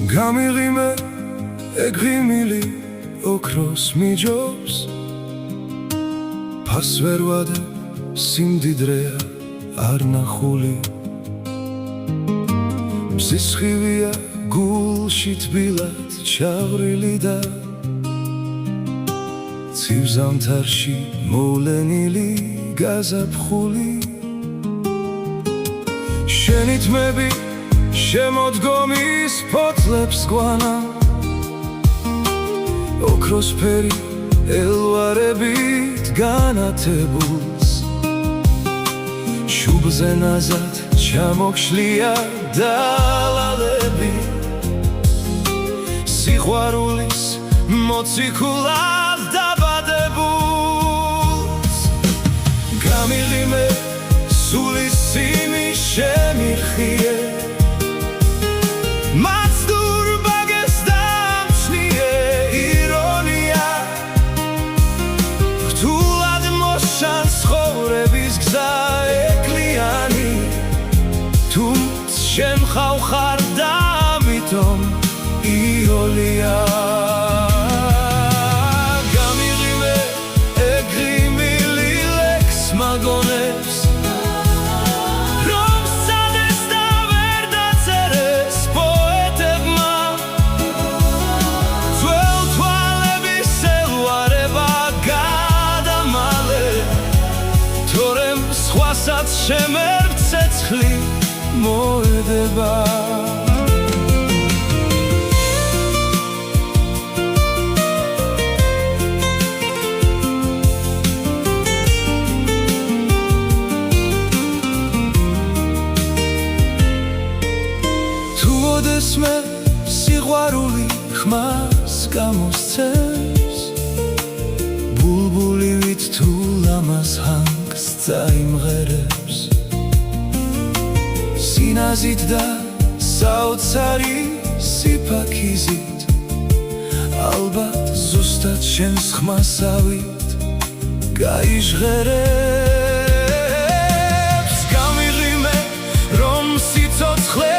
გამიღიმე ეგრიმილი ოქროს მიჯობს ფას ვერ ვადებ სიმდიდრეა არ ნახული მზისხივია გულში თბილად ჩაღრილი და ცივ ზამთარში მოვლენილი გაზაფხული შენი თმები შემოდგომის ფოთლებს გვანა ოქროსფერი ელვარებით განათებულს შუბლზე ნაზად ჩამოგშლია დალალები სიყვარულის მოციქულად დაბადებულს გამიღიმე სულის სიმი შემირხიე შენ ხავხარ და ამიტომ იოლია გამიღიმე ეგრიმილი ლექს მაგონებს რომ სადეს და ვერ დაწერეს პოეტებმა ძველ თვალების ელვარება გადამალე თორემ სხვასაც შემერ ცეცხლი მოედება თუ ოდესმე სიყვარული ხმას გამოსცემს ბულბულივით თუ ლამაზ ჰანგს წაიმღერებს სინაზით და საოცარი სიფაქიზით ალბათ ზუსტად შენს ხმასავით გაიჟღერებს გამიღიმე რომ სიცოცხლე